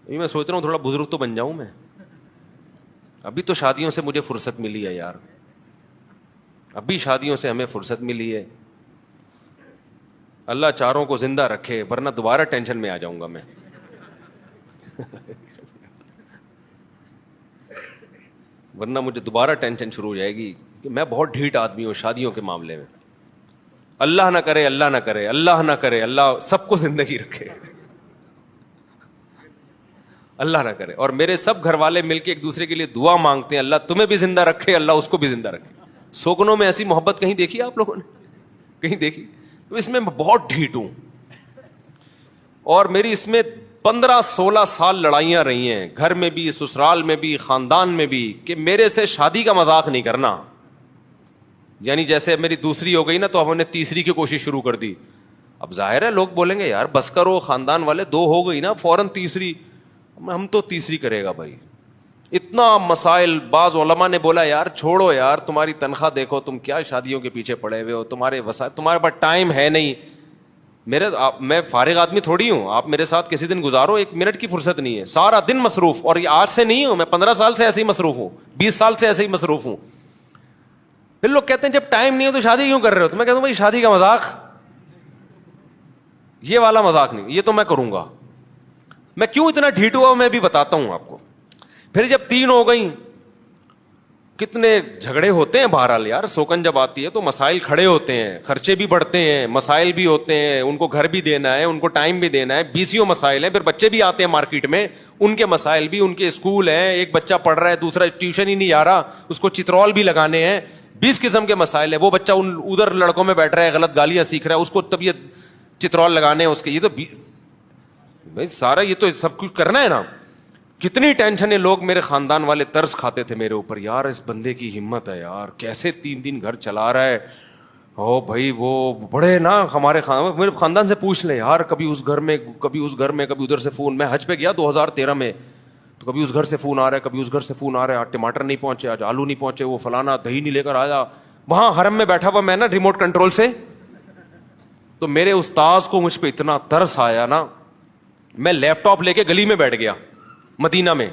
میں سوچ رہا ہوں تھوڑا بزرگ تو بن جاؤں میں. ابھی تو شادیوں سے مجھے فرصت ملی ہے یار, ابھی شادیوں سے ہمیں فرصت ملی ہے. اللہ چاروں کو زندہ رکھے, ورنہ دوبارہ ٹینشن میں آ جاؤں گا میں. ورنہ مجھے دوبارہ ٹینشن شروع ہو جائے گی کہ میں بہت ڈھیٹ آدمی ہوں شادیوں کے معاملے میں. اللہ نہ کرے, اللہ نہ کرے, اللہ نہ کرے, اللہ سب کو زندگی رکھے, اللہ نہ کرے. اور میرے سب گھر والے مل کے ایک دوسرے کے لیے دعا مانگتے ہیں, اللہ تمہیں بھی زندہ رکھے, اللہ اس کو بھی زندہ رکھے. سوگنوں میں ایسی محبت کہیں دیکھی آپ لوگوں نے؟ کہیں دیکھی؟ تو اس میں بہت ڈھیٹ ہوں, اور میری اس میں 15-16 سال لڑائیاں رہی ہیں, گھر میں بھی, سسرال میں بھی, خاندان میں بھی, کہ میرے سے شادی کا مذاق نہیں کرنا. یعنی جیسے میری دوسری ہو گئی نا, تو اب ہم نے تیسری کی کوشش شروع کر دی. اب ظاہر ہے لوگ بولیں گے یار بس کرو, خاندان والے, 2 ہو گئی نا فوراً تیسری. ہم تو تیسری کرے گا بھائی. اتنا مسائل, بعض علماء نے بولا یار چھوڑو یار, تمہاری تنخواہ دیکھو, تم کیا شادیوں کے پیچھے پڑے ہوئے ہو, تمہارے وسائل, تمہارے پاس ٹائم ہے نہیں. میں فارغ آدمی تھوڑی ہوں, آپ میرے ساتھ کسی دن گزارو, 1 منٹ کی فرصت نہیں ہے, سارا دن مصروف. اور یہ آج سے نہیں ہوں, میں 15 سال سے ایسے ہی مصروف ہوں, 20 سال سے ایسے ہی مصروف ہوں. پھر لوگ کہتے ہیں جب ٹائم نہیں ہو تو شادی کیوں کر رہے ہو؟ تو میں کہتا ہوں بھائی شادی کا مذاق, یہ والا مذاق نہیں, یہ تو میں کروں گا. میں کیوں اتنا ڈھیٹ ہوا میں بھی بتاتا ہوں آپ کو. پھر جب 3 ہو گئیں, کتنے جھگڑے ہوتے ہیں بہرحال یار. سوکن جب آتی ہے تو مسائل کھڑے ہوتے ہیں, خرچے بھی بڑھتے ہیں, مسائل بھی ہوتے ہیں, ان کو گھر بھی دینا ہے, ان کو ٹائم بھی دینا ہے, 20 مسائل ہیں. پھر بچے بھی آتے ہیں مارکیٹ میں, ان کے مسائل بھی, ان کے اسکول ہیں, ایک بچہ پڑھ رہا ہے, دوسرا ٹیوشن ہی نہیں جا رہا, اس کو چترول بھی لگانے ہیں, 20 قسم کے مسائل ہیں. وہ بچہ ادھر لڑکوں میں بیٹھ رہا ہے, غلط گالیاں سیکھ رہا ہے, اس کو طبیعت چترول لگانے ہیں اس کے. یہ تو بھائی سارا یہ تو سب کچھ کرنا ہے نا. کتنی ٹینشن ہے. لوگ میرے خاندان والے ترس کھاتے تھے میرے اوپر, یار اس بندے کی ہمت ہے یار, کیسے 3 گھر چلا رہا ہے. او بھائی وہ بڑے نا ہمارے میرے خاندان سے پوچھ لیں یار, کبھی اس گھر میں, کبھی اس گھر میں, کبھی ادھر سے فون. میں حج پہ گیا 2013 میں, تو کبھی اس گھر سے فون آ رہا ہے, کبھی اس گھر سے فون آ رہا ہے, آج ٹماٹر نہیں پہنچے, آج آلو نہیں پہنچے, وہ فلانا دہی نہیں لے کر آیا. وہاں حرم میں بیٹھا ہوا میں نا ریموٹ کنٹرول سے, تو میرے استاذ کو مجھ پہ اتنا ترس آیا نا, میں لیپ ٹاپ لے کے گلی میں بیٹھ گیا مدینہ میں.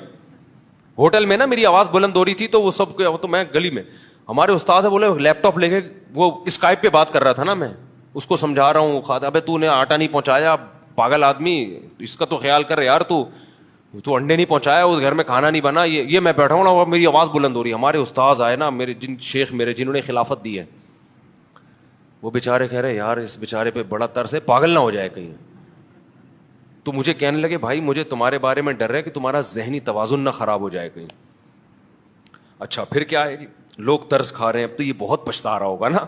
ہوٹل میں نا میری آواز بلند ہو رہی تھی, تو وہ سب تو میں گلی میں, ہمارے استاد سے بولے لیپ ٹاپ لے کے, وہ اسکائپ پہ بات کر رہا تھا نا, میں اس کو سمجھا رہا ہوں, ابے تو نے آٹا نہیں پہنچایا, پاگل آدمی, اس کا تو خیال کر یار, تو انڈے نہیں پہنچایا, اس گھر میں کھانا نہیں بنا. یہ میں بیٹھا ہوں نا, اور میری آواز بلند ہو رہی ہے. ہمارے استاد آئے نا, میرے شیخ میرے, جنہوں نے خلافت دی ہے, وہ بیچارے کہہ رہے یار اس بیچارے پہ بڑا ترس ہے, پاگل نہ ہو جائے کہیں. تو مجھے کہنے لگے بھائی مجھے تمہارے بارے میں ڈر ہے کہ تمہارا ذہنی توازن نہ خراب ہو جائے کہیں. اچھا پھر کیا ہے, لوگ ترس کھا رہے ہیں, اب تو یہ بہت پچھتا رہا ہوگا نا.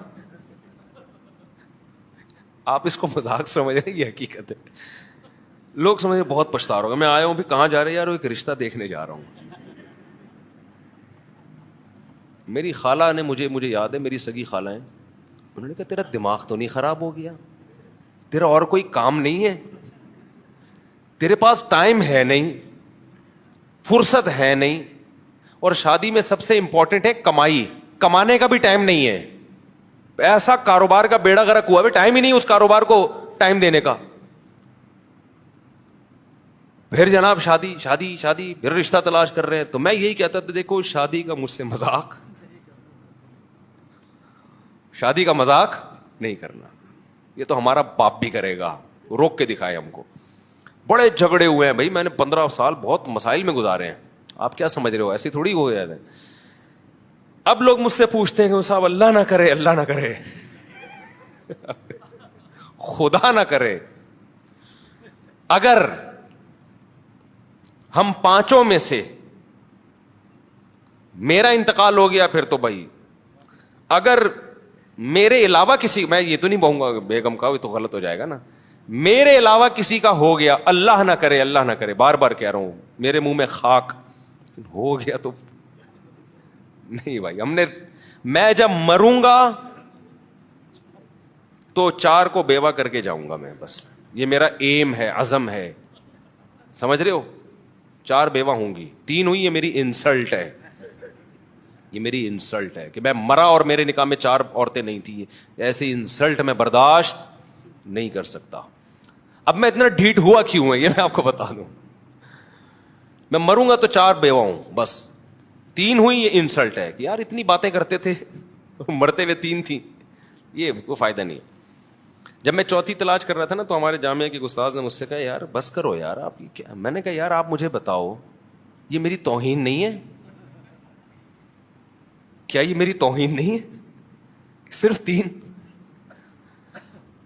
آپ اس کو مذاق سمجھ رہے ہیں, یہ حقیقت ہے. لوگ سمجھ بہت پچھتا رہا ہوگا. میں آیا ہوں بھی کہاں جا رہے یار, ایک رشتہ دیکھنے جا رہا ہوں. میری خالہ نے مجھے یاد ہے, میری سگی خالہ ہیں, انہوں نے کہا تیرا دماغ تو نہیں خراب ہو گیا, تیرا اور کوئی کام نہیں ہے, تیرے پاس ٹائم ہے نہیں, فرصت ہے نہیں, اور شادی میں سب سے امپورٹنٹ ہے کمائی, کمانے کا بھی ٹائم نہیں ہے. ایسا کاروبار کا بیڑا غرق ہوا ہے, ٹائم ہی نہیں اس کاروبار کو ٹائم دینے کا. پھر جناب شادی شادی شادی, پھر رشتہ تلاش کر رہے ہیں. تو میں یہی کہتا تھا دیکھو شادی کا مجھ سے مذاق, شادی کا مذاق نہیں کرنا. یہ تو ہمارا باپ بھی کرے گا, روک کے دکھائے ہم کو. بڑے جھگڑے ہوئے ہیں بھائی, میں نے 15 سال بہت مسائل میں گزارے ہیں. آپ کیا سمجھ رہے ہو, ایسی تھوڑی ہو گیا ہے. اب لوگ مجھ سے پوچھتے ہیں کہ صاحب اللہ نہ کرے, اللہ نہ کرے, خدا نہ کرے, اگر ہم 5 میں سے میرا انتقال ہو گیا, پھر تو بھائی اگر میرے علاوہ کسی, میں یہ تو نہیں بہوں گا بیگم کا, یہ تو غلط ہو جائے گا نا, میرے علاوہ کسی کا ہو گیا, اللہ نہ کرے, اللہ نہ کرے, بار بار کہہ رہا ہوں, میرے منہ میں خاک, ہو گیا تو نہیں بھائی. میں جب مروں گا تو 4 کو بیوہ کر کے جاؤں گا میں, بس یہ میرا ایم ہے, عزم ہے, سمجھ رہے ہو. 4 بیوہ ہوں گی, 3 ہوئی, یہ میری انسلٹ ہے, یہ میری انسلٹ ہے کہ میں مرا اور میرے نکاح میں 4 عورتیں نہیں تھیں. ایسی انسلٹ میں برداشت نہیں کر سکتا. اب میں اتنا ڈھیٹ ہوا کیوں ہے یہ میں آپ کو بتا دوں. میں مروں گا تو 4 بیوہ ہوں بس، 3 ہوئی یہ انسلٹ ہے کہ یار اتنی باتیں کرتے تھے مرتے ہوئے 3 تھیں، یہ کوئی فائدہ نہیں ہے۔ جب میں چوتھی تلاش کر رہا تھا نا تو ہمارے جامعہ کے استاذ نے مجھ سے کہا یار بس کرو یار آپ کیا، میں نے کہا یار آپ مجھے بتاؤ یہ میری توہین نہیں ہے؟ کیا یہ میری توہین نہیں ہے؟ صرف 3؟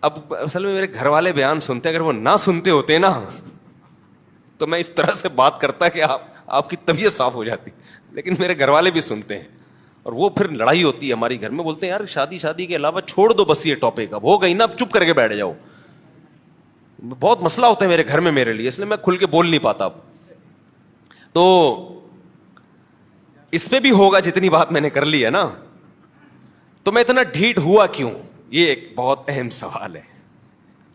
اب اصل میں میرے گھر والے بیان سنتے، اگر وہ نہ سنتے ہوتے نا تو میں اس طرح سے بات کرتا کہ آپ کی طبیعت صاف ہو جاتی، لیکن میرے گھر والے بھی سنتے ہیں اور وہ پھر لڑائی ہوتی ہے ہماری گھر میں، بولتے ہیں یار شادی کے علاوہ چھوڑ دو بس یہ ٹاپک، اب ہو گئی نا اب چپ کر کے بیٹھ جاؤ۔ بہت مسئلہ ہوتا ہے میرے گھر میں میرے لیے، اس لیے میں کھل کے بول نہیں پاتا اب۔ تو اس پہ بھی ہوگا جتنی بات میں نے کر لی ہے نا، تو میں اتنا ڈھیٹ ہوا کیوں؟ یہ ایک بہت اہم سوال ہے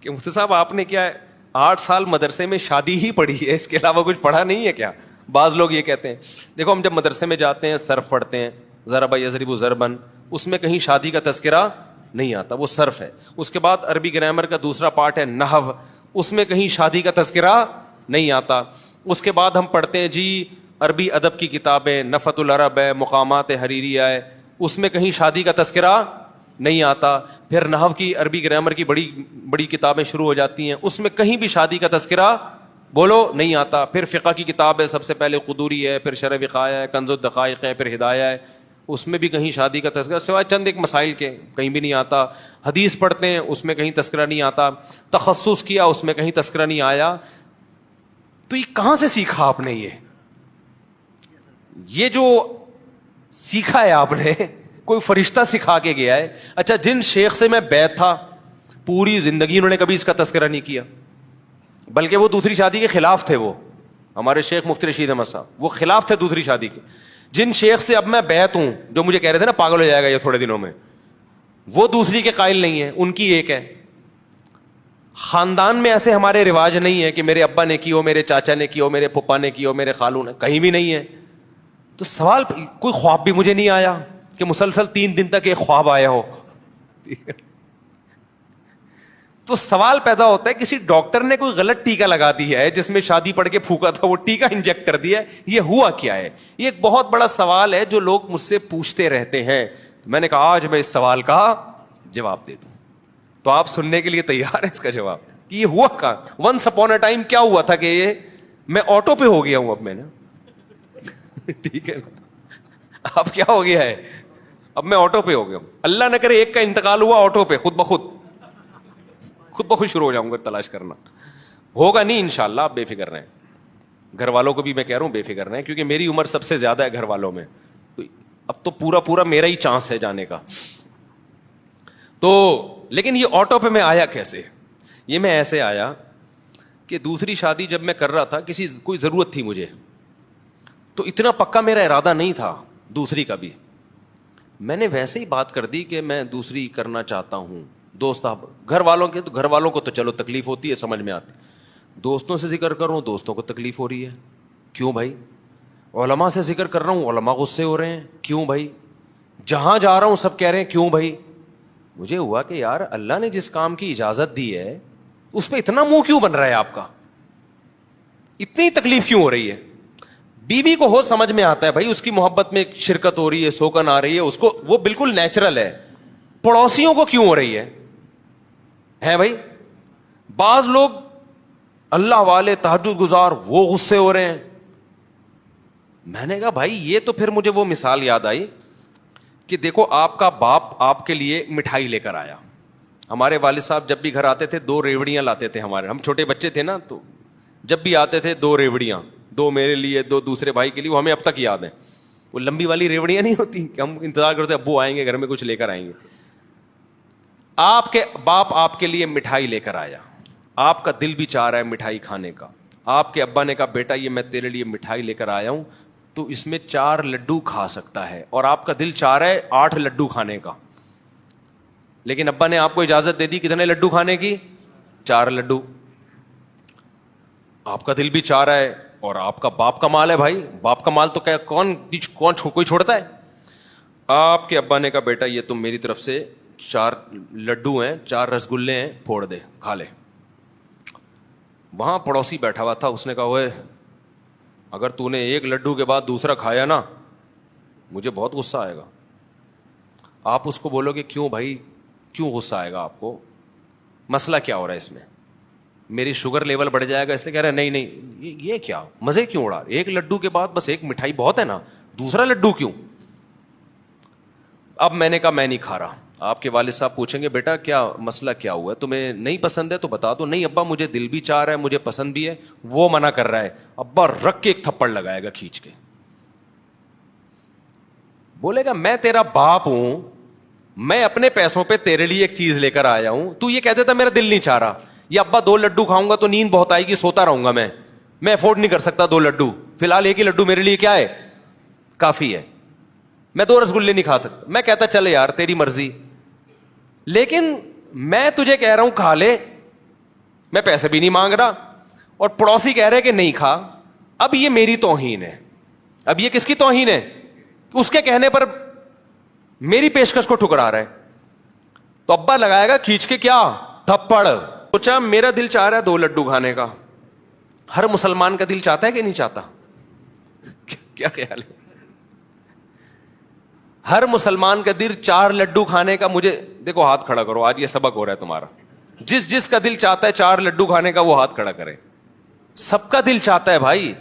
کہ مفتی صاحب آپ نے کیا 8 سال مدرسے میں شادی ہی پڑھی ہے، اس کے علاوہ کچھ پڑھا نہیں ہے کیا؟ بعض لوگ یہ کہتے ہیں۔ دیکھو ہم جب مدرسے میں جاتے ہیں صرف پڑھتے ہیں، ضرب یضرب ضربن، اس میں کہیں شادی کا تذکرہ نہیں آتا، وہ صرف ہے۔ اس کے بعد عربی گرامر کا دوسرا پارٹ ہے نحو، اس میں کہیں شادی کا تذکرہ نہیں آتا۔ اس کے بعد ہم پڑھتے ہیں جی عربی ادب کی کتابیں، نفت العرب ہے، مقامات حریریہ ہے، اس میں کہیں شادی کا تذکرہ نہیں آتا۔ پھر نحو کی عربی گرامر کی بڑی بڑی کتابیں شروع ہو جاتی ہیں، اس میں کہیں بھی شادی کا تذکرہ بولو نہیں آتا۔ پھر فقہ کی کتاب ہے، سب سے پہلے قدوری ہے، پھر شرح وقایہ ہے، کنز الدقائق ہے، پھر ہدایہ ہے، اس میں بھی کہیں شادی کا تذکرہ سوائے چند ایک مسائل کے کہیں بھی نہیں آتا۔ حدیث پڑھتے ہیں، اس میں کہیں تذکرہ نہیں آتا۔ تخصص کیا، اس میں کہیں تذکرہ نہیں آیا۔ تو یہ کہاں سے سیکھا آپ نے؟ یہ جو سیکھا ہے آپ نے کوئی فرشتہ سکھا کے گیا ہے؟ اچھا جن شیخ سے میں بیعت تھا پوری زندگی انہوں نے کبھی اس کا تذکرہ نہیں کیا، بلکہ وہ دوسری شادی کے خلاف تھے۔ وہ ہمارے شیخ مفتی رشید احمد صاحب وہ خلاف تھے دوسری شادی کے۔ جن شیخ سے اب میں بیعت ہوں، جو مجھے کہہ رہے تھے نا پاگل ہو جائے گا یہ تھوڑے دنوں میں، وہ دوسری کے قائل نہیں ہے، ان کی ایک ہے۔ خاندان میں ایسے ہمارے رواج نہیں ہے کہ میرے ابا نے کی ہو، میرے چاچا نے کی ہو، میرے پپا نے کی ہو، میرے خالو نے، کہیں بھی نہیں ہے۔ تو سوال، کوئی خواب بھی مجھے نہیں آیا کہ مسلسل 3 دن تک ایک خواب آیا ہو۔ تو سوال پیدا ہوتا ہے کسی ڈاکٹر نے کوئی غلط ٹیکا لگا دیا ہے جس میں شادی پڑھ کے پھونکا تھا، وہ ٹیکا انجیکٹ کر دیا ہے، یہ ہوا کیا ہے؟ یہ ایک بہت بڑا سوال ہے جو لوگ مجھ سے پوچھتے رہتے ہیں۔ میں نے کہا آج میں اس سوال کا جواب دے دوں، تو آپ سننے کے لیے تیار ہیں اس کا جواب کہ یہ ہوا کا ونس اپون اے ٹائم کیا ہوا تھا کہ یہ میں آٹو پہ ہو گیا ہوں اب میں نا ٹھیک ہے اب کیا ہو گیا ہے؟ اب میں آٹو پہ ہو گیا ہوں۔ اللہ نہ کرے ایک کا انتقال ہوا آٹو پہ، خود بخود شروع ہو جاؤں گا تلاش کرنا۔ ہوگا نہیں انشاءاللہ، آپ بے فکر رہیں۔ گھر والوں کو بھی میں کہہ رہا ہوں بے فکر رہیں، کیونکہ میری عمر سب سے زیادہ ہے گھر والوں میں، تو اب تو پورا میرا ہی چانس ہے جانے کا۔ تو لیکن یہ آٹو پہ میں آیا کیسے؟ یہ میں ایسے آیا کہ دوسری شادی جب میں کر رہا تھا، کوئی ضرورت تھی مجھے، تو اتنا پکا میرا ارادہ نہیں تھا دوسری کا بھی، میں نے ویسے ہی بات کر دی کہ میں دوسری کرنا چاہتا ہوں۔ دوست گھر والوں کو تو چلو تکلیف ہوتی ہے، سمجھ میں آتی، دوستوں سے ذکر کر رہا ہوں دوستوں کو تکلیف ہو رہی ہے، کیوں بھائی؟ علماء سے ذکر کر رہا ہوں علماء غصے ہو رہے ہیں، کیوں بھائی؟ جہاں جا رہا ہوں سب کہہ رہے ہیں کیوں بھائی؟ مجھے ہوا کہ یار اللہ نے جس کام کی اجازت دی ہے اس پہ اتنا منہ کیوں بن رہا ہے آپ کا؟ اتنی تکلیف کیوں ہو رہی ہے؟ بیوی کو ہو سمجھ میں آتا ہے بھائی، اس کی محبت میں شرکت ہو رہی ہے، سوکن آ رہی ہے، اس کو وہ بالکل نیچرل ہے۔ پڑوسیوں کو کیوں ہو رہی ہے بھائی؟ بعض لوگ اللہ والے تہجد گزار وہ غصے ہو رہے ہیں۔ میں نے کہا بھائی یہ تو پھر مجھے وہ مثال یاد آئی کہ دیکھو آپ کا باپ آپ کے لیے مٹھائی لے کر آیا، ہمارے والد صاحب جب بھی گھر آتے تھے 2 ریوڑیاں لاتے تھے، ہم چھوٹے بچے تھے نا، تو جب بھی آتے تھے 2 ریوڑیاں، 2 میرے لیے 2 دوسرے بھائی کے لیے، وہ ہمیں اب تک یاد ہیں۔ وہ لمبی والی ریوڑیاں نہیں ہوتی کہ ہم انتظار کرتے ابو آئیں گے گھر میں کچھ لے کر آئیں گے۔ آپ کے باپ آپ کے لیے مٹھائی لے کر آیا، آپ کا دل بھی چاہ رہا ہے مٹھائی کھانے کا، آپ کے ابا نے کہا بیٹا یہ میں تیرے لیے مٹھائی لے کر آیا ہوں، تو اس میں 4 لڈو کھا سکتا ہے، اور آپ کا دل چاہ رہا ہے 8 لڈو کھانے کا، لیکن ابا نے آپ کو اجازت دے دی کتنے لڈو کھانے کی؟ 4 لڈو۔ آپ کا دل بھی چاہ رہا ہے، اور آپ کا باپ کا مال ہے بھائی، باپ کا مال تو کیا کون کوئی چھوڑتا ہے؟ آپ کے ابا نے کہا بیٹا یہ تم میری طرف سے 4 لڈو ہیں، 4 رسگلے ہیں، پھوڑ دے کھا لے۔ وہاں پڑوسی بیٹھا ہوا تھا، اس نے کہا اوئے اگر تو نے ایک لڈو کے بعد دوسرا کھایا نا, مجھے بہت غصہ آئے گا. آپ اس کو بولو گے کیوں بھائی, کیوں غصہ آئے گا آپ کو, مسئلہ کیا ہو رہا ہے اس میں, میری شوگر لیول بڑھ جائے گا اس لیے کہہ رہے ہیں نہیں یہ کیا مزے کیوں اڑا, ایک لڈو کے بعد بس ایک مٹھائی بہت ہے نا, دوسرا لڈو کیوں. اب میں نے کہا میں نہیں کھا رہا. آپ کے والد صاحب پوچھیں گے بیٹا کیا مسئلہ کیا ہوا ہے, تمہیں نہیں پسند ہے تو بتا دو. نہیں ابا مجھے دل بھی چاہ رہا ہے, مجھے پسند بھی ہے. وہ منع کر رہا ہے, ابا رکھ کے ایک تھپڑ لگائے گا کھینچ کے, بولے گا میں تیرا باپ ہوں, میں اپنے پیسوں پہ تیرے لیے ایک چیز لے کر آیا ہوں, تو یہ کہہ دیتا میرا دل نہیں چاہ رہا, یا ابا 2 لڈو کھاؤں گا تو نیند بہت آئے گی, سوتا رہوں گا, میں افورڈ نہیں کر سکتا 2 لڈو, فی الحال ایک ہی لڈو میرے لیے کیا ہے کافی ہے, میں 2 رسگلے نہیں کھا سکتا. میں کہتا چلے یار تیری مرضی, لیکن میں تجھے کہہ رہا ہوں کھا لے, میں پیسے بھی نہیں مانگ رہا, اور پڑوسی کہہ رہے کہ نہیں کھا. اب یہ میری توہین ہے, اب یہ کس کی توہین ہے, اس کے کہنے پر میری پیشکش کو ٹھکرا رہا ہے. تو ابا لگائے گا کھینچ کے کیا تھپڑ. سوچا میرا دل چاہ رہا ہے 2 لڈو کھانے کا, ہر مسلمان کا دل چاہتا ہے کہ نہیں چاہتا, کیا خیال ہے, ہر مسلمان کا دل 4 لڈو کھانے کا. مجھے دیکھو ہاتھ کھڑا کرو, آج یہ سبق ہو رہا ہے تمہارا, جس کا دل چاہتا ہے 4 لڈو کھانے کا وہ ہاتھ کھڑا کرے. سب کا دل چاہتا ہے بھائی,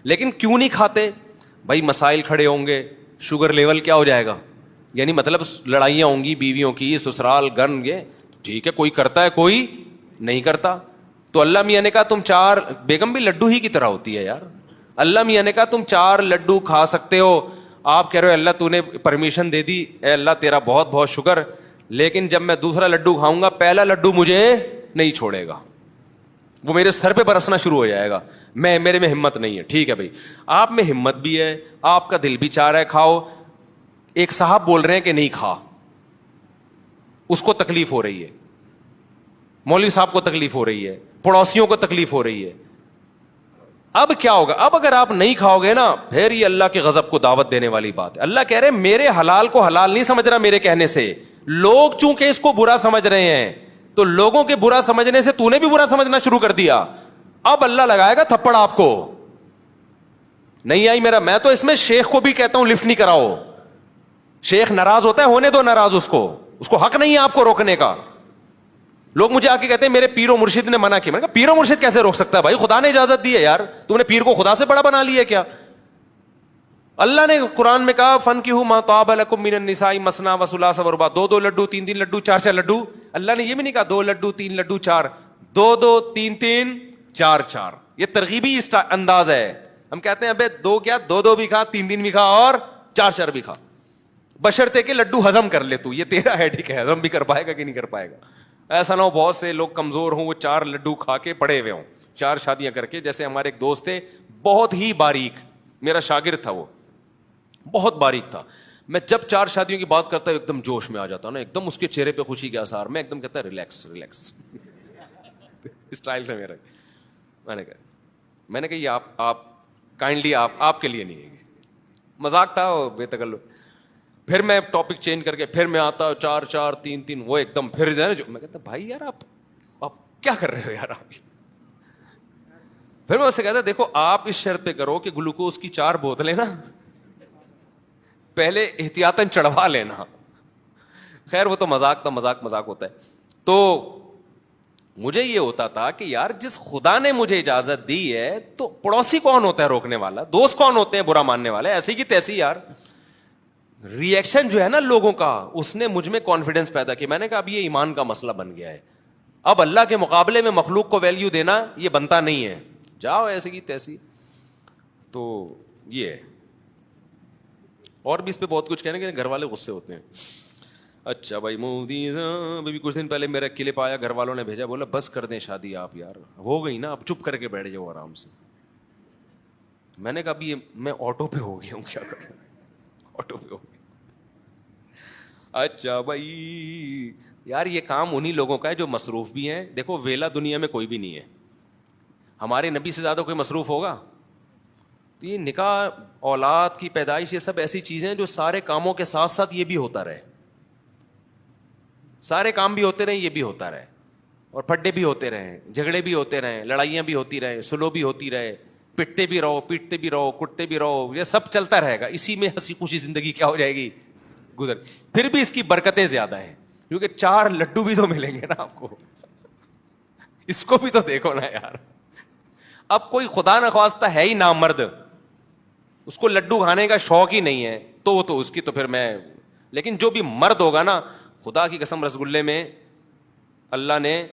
لیکن کیوں نہیں کھاتے بھائی, مسائل کھڑے ہوں گے, شوگر لیول کیا ہو جائے گا, یعنی مطلب لڑائیاں ہوں گی بیویوں کی, سسرال گن, یہ ٹھیک ہے, کوئی کرتا ہے کوئی نہیں کرتا. تو اللہ میاں نے کہا تم 4, بیگم بھی لڈو ہی کی طرح ہوتی ہے یار, اللہ میاں نے کہا تم 4 لڈو کھا سکتے ہو. آپ کہہ رہے ہو اللہ تو نے پرمیشن دے دی, اے اللہ تیرا بہت بہت شکر, لیکن جب میں دوسرا لڈو کھاؤں گا پہلا لڈو مجھے نہیں چھوڑے گا, وہ میرے سر پہ برسنا شروع ہو جائے گا, میرے میں ہمت نہیں ہے. ٹھیک ہے بھائی, آپ میں ہمت بھی ہے, آپ کا دل بھی چاہ رہا ہے کھاؤ. ایک صاحب بول رہے ہیں کہ نہیں کھا, اس کو تکلیف ہو رہی ہے, مولوی صاحب کو تکلیف ہو رہی ہے, پڑوسیوں کو تکلیف ہو رہی ہے. اب کیا ہوگا, اب اگر آپ نہیں کھاؤ گے نا, پھر یہ اللہ کے غضب کو دعوت دینے والی بات ہے. اللہ کہہ رہے میرے حلال کو حلال نہیں سمجھ رہا میرے کہنے سے, لوگ چونکہ اس کو برا سمجھ رہے ہیں, تو لوگوں کے برا سمجھنے سے تو نے بھی برا سمجھنا شروع کر دیا. اب اللہ لگائے گا تھپڑ آپ کو. نہیں آئی میرا, میں تو اس میں شیخ کو بھی کہتا ہوں لفٹ نہیں کراؤ. شیخ ناراض ہوتا ہے, ہونے دو ناراض, اس کو حق نہیں ہے آپ کو روکنے کا. لوگ مجھے آ کے کہتے ہیں میرے پیر و مرشد نے منع کیا. میں نے کہا پیر و مرشد کیسے روک سکتا ہے بھائی, خدا نے اجازت دی ہے یار, تم نے پیر کو خدا سے بڑا بنا لیا ہے کیا. اللہ نے قرآن میں کہا فَانْكِحُوا مَا طَابَ لَكُم مِّنَ النِّسَاءِ مَثْنَىٰ وَثُلَاثَ وَرُبَاعَ, 2 لڈو 3 لڈو 4 لڈو. اللہ نے یہ بھی نہیں کہا 2 لڈو 3 لڈو 4, 2 3 4. یہ ترغیبی انداز ہے. ہم کہتے ہیں ابے 2 کیا 2 بھی کھا, 3 بھی کھا, اور 4 بھی کھا, بشرطے کہ لڈو ہضم کر لے تو. یہ تیرا ہے ٹھیک ہے, ہضم بھی کر پائے گا کہ نہیں کر پائے گا. ایسا نہ ہو بہت سے لوگ کمزور ہوں, وہ 4 لڈو کھا کے پڑے ہوئے ہوں, 4 شادیاں کر کے. جیسے ہمارے ایک دوست تھے بہت ہی باریک, میرا شاگرد تھا, وہ بہت باریک تھا. میں جب 4 شادیوں کی بات کرتا ہوں ایک دم جوش میں آ جاتا ہوں نا, ایک دم اس کے چہرے پہ خوشی کے آثار, میں ایک دم کہتا ہے ریلیکس اسٹائل تھا میرا. میں نے کہا یہ آپ کائنڈلی آپ کے لیے نہیں ہے, مذاق تھا بے تکلف. پھر میں ٹاپک چینج کر کے پھر میں آتا 4 3, وہ ایک دم پھر جو میں کہتا بھائی یار آپ کیا کر رہے ہو یار آپ. پھر میں اسے کہتا دیکھو آپ اس شرط پہ کرو کہ گلوکوز کی 4 بوتلیں نا پہلے احتیاطاً چڑھوا لینا. خیر وہ تو مذاق تھا, مذاق ہوتا ہے. تو مجھے یہ ہوتا تھا کہ یار جس خدا نے مجھے اجازت دی ہے تو پڑوسی کون ہوتا ہے روکنے والا, دوست کون ہوتے ہیں برا ماننے والے, ایسی کی تیسی. یار ری ایکشن جو ہے نا لوگوں کا, اس نے مجھ میں کانفیڈنس پیدا کیا. میں نے کہا اب یہ ایمان کا مسئلہ بن گیا ہے, اب اللہ کے مقابلے میں مخلوق کو ویلیو دینا یہ بنتا نہیں ہے, جاؤ ایسی کی تیسی. تو یہ ہے, اور بھی اس پہ بہت کچھ کہنے کے گھر والے غصے ہوتے ہیں. اچھا بھائی مودی ابھی کچھ دن پہلے میرا کلپ آیا, گھر والوں نے بھیجا, بولا بس کر دیں شادی آپ یار, ہو گئی نا اب چپ کر کے بیٹھ جاؤ آرام سے. میں نے کہا ابھی میں آٹو پہ ہو گیا ہوں, کیا کروں, آٹو پہ ہو گیا. اچھا بھائی یار یہ کام انہی لوگوں کا ہے جو مصروف بھی ہیں. دیکھو ویلا دنیا میں کوئی بھی نہیں ہے, ہمارے نبی سے زیادہ کوئی مصروف ہوگا. تو یہ نکاح, اولاد کی پیدائش, یہ سب ایسی چیزیں ہیں جو سارے کاموں کے ساتھ ساتھ یہ بھی ہوتا رہے, سارے کام بھی ہوتے رہے, یہ بھی ہوتا رہے, اور پھڈے بھی ہوتے رہے, جھگڑے بھی ہوتے رہے, لڑائیاں بھی ہوتی رہے, سلو بھی ہوتی رہے, پٹتے بھی رہو, پیٹتے بھی رہو, کٹتے بھی رہو, یہ سب چلتا رہے گا, اسی میں ہنسی خوشی زندگی کیا ہو جائے گی, گزر. پھر بھی اس کی برکتیں زیادہ ہیں, کیونکہ 4 لڈو بھی تو ملیں گے نا آپ کو, اس کو بھی تو دیکھو نا یار. اب کوئی خدا نخواستہ ہے ہی نامرد, اس کو لڈو کھانے کا شوق ہی نہیں ہے, تو اس کی تو پھر میں, لیکن جو بھی مرد ہوگا نا, خدا کی قسم رسگلے میں اللہ نے